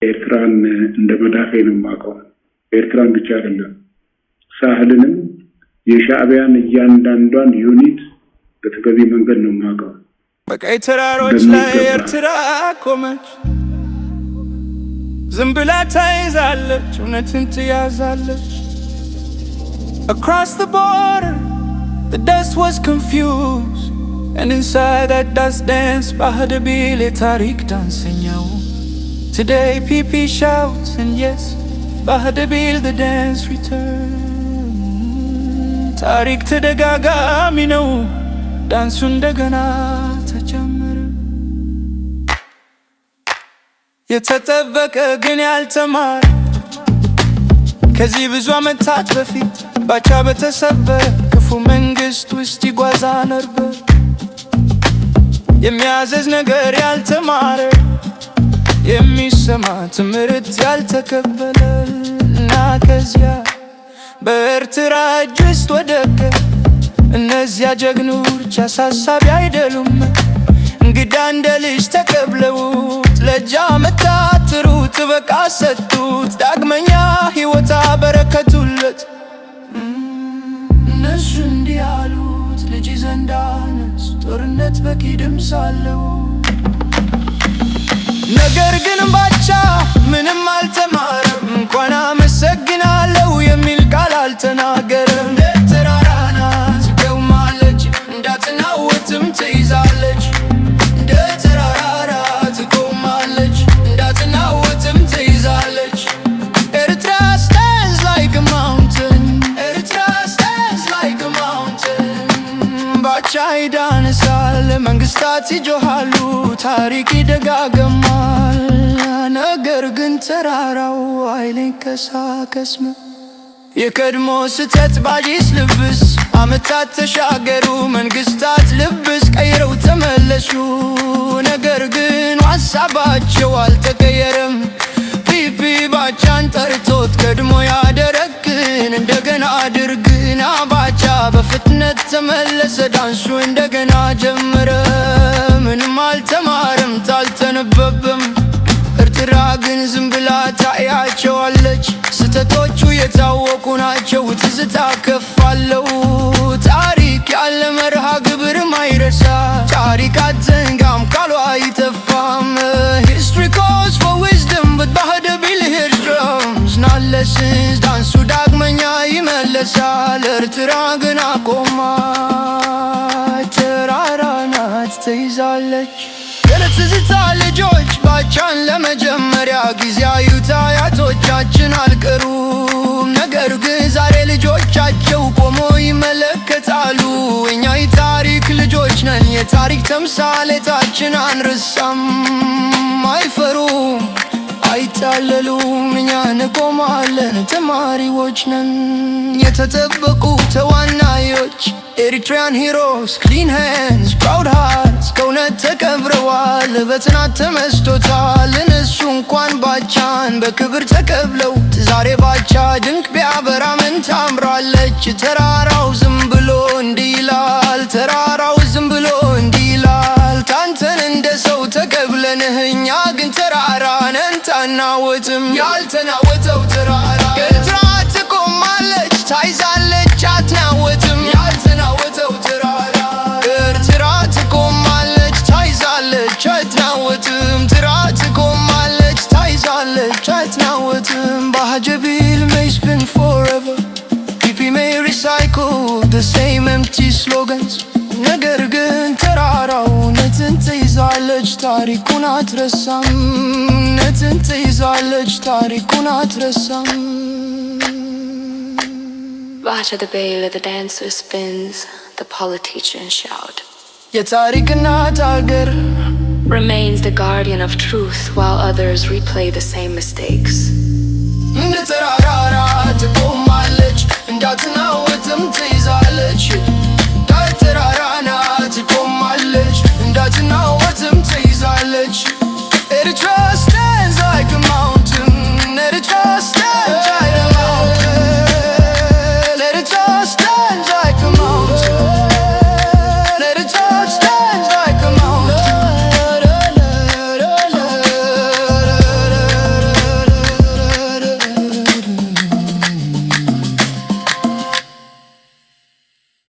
ኤርትራን እንደ መዳፌ ነው የማውቀው። ኤርትራን ብቻ አይደለም ሳህልንም የሻዕቢያን እያንዳንዷን ዩኒት በተገቢ መንገድ ነው የማውቀው። በቀይ ተራሮች ላይ ኤርትራ ቆመች፣ ዝም ብላ ተይዛለች፣ እውነትን ትያዛለች። Across the border, the dust was confused, and inside that dust dance Bahar Bil Tariq danseኛው. Today PP shouts, and yes, Bahar Bil the dance returns. ታሪክ ተደጋጋሚ ነው፣ ዳንሱ እንደገና ተጀመረ። የተጠበቀ ግን ያልተማረ ከዚህ ብዙ ዓመታት በፊት ባቻ በተሰበረ ክፉ መንግስት ውስጥ ይጓዛ ነበር። የሚያዘዝ ነገር ያልተማረ የሚሰማ ትምህርት ያልተቀበለ እና ከዚያ በኤርትራ እጅ ውስጥ ወደቀ። እነዚያ ጀግኖች አሳሳቢ አይደሉም፣ እንግዳ እንደ ልጅ ተቀብለውት ለእጅ አመታትሩት፣ በቃ ሰጡት፣ ዳግመኛ ሕይወት አበረከቱለት። እነሱ እንዲህ አሉት፣ ልጅ ዘንድ አነስ ጦርነት በቂ ድምፅ አለው። ነገር ግን ባቻ ምንም አልተማረም፣ እንኳን አመሰግናለሁ የሚል ቃል አልተናገረም። እንደ ተራራ ናት ትቆማለች፣ እንዳትናወጥም ትይዛለች። እንደ ተራራ ትቆማለች፣ እንዳትናወጥም ትይዛለች። ኤርትራ stands like a mountain, ኤርትራ stands like a mountain። ባቻ ይዳንሳል፣ መንግስታት ይጆሃሉ፣ ታሪክ ይደጋገማል። ነገር ግን ተራራው አይንቀሳቀስም። የቀድሞ ስህተት በአዲስ ልብስ ዓመታት ተሻገሩ፣ መንግስታት ልብስ ቀይረው ተመለሱ። ነገር ግን ሀሳባቸው አልተቀየረም። ፒፒ ባቻን ጠርቶት ቀድሞ ያደረግን እንደገና አድርግና ባቻ በፍጥነት ተመለሰ፣ ዳንሱ እንደገና ጀመረ። ምንም አልተማረም፣ ታልተነበበም። ኤርትራ ግን ዝም ብላ ታያቸዋለች። ስህተቶቹ የታወቁ ናቸው፣ ትዝታ ከፋለው። ታሪክ ያለ መርሃ ግብር ማይረሳ፣ ታሪክ አትንጋም ቃሉ አይጠፋም። History calls for wisdom, but Bahar Bil hears drums, not lessons። ዳንሱ ዳግመኛ ይመለሳል፣ ኤርትራ ግን አቆማች። ተራራ ናት ተይዛለች። የትዝታ ልጆች ባቻን ለመጀመሪያ ጊዜ አዩት፣ አያቶቻችን አልቀሩም። ነገር ግን ዛሬ ልጆቻቸው ቆሞ ይመለከታሉ። እኛ የታሪክ ልጆች ነን፣ የታሪክ ተምሳሌታችን አንረሳም። አይፈሩም፣ አይታለሉም፣ እኛ እንቆማለን፣ ተማሪዎች ነን። የተጠበቁ ተዋናዮች ኤሪትሪያን ሂሮስ፣ ክሊን ሃንድስ፣ ፕራውድ ሃርትስ ከእውነት ተቀብረዋል፣ በጽናት ተመስቶታል። እነሱ እንኳን ባቻን በክብር ተቀብለው ዛሬ ባቻ ድንቅ ቢያበራ ምን ታምራለች። ተራራው ዝም ብሎ እንዲህ ይላል፣ ተራራው ዝም ብሎ እንዲህ ይላል። ታንተን እንደ ሰው ተቀብለንህ እኛ ግን ተራራ ነን ታናወጥም። ያልተናወጠው ተራራ ኤርትራ ትቆማለች፣ ታይዛለች፣ አትናወጥም። ያልተናወጠው ተራራ ኤርትራ ትቆማለች፣ ታይዛለች፣ አትናወጥም። ኤርትራ ትቆማለች፣ ታይዛለች፣ አትናወጥም። Bahar Bil may spin forever, PP may recycle the same empty slogans። ነገር ግን ተራራው እውነትን ትይዛለች፣ ታሪኩን አትረሳም። እውነትን ትይዛለች፣ ታሪኩን አትረሳም። Bahar Bil the dancer spins, the politicians shout. የታሪክ እናት አገር Remains the guardian of truth while others replay the same mistakes. እንደ ተራራ ትቆማለች፣ እንዳትናወጥም ትይዛለች።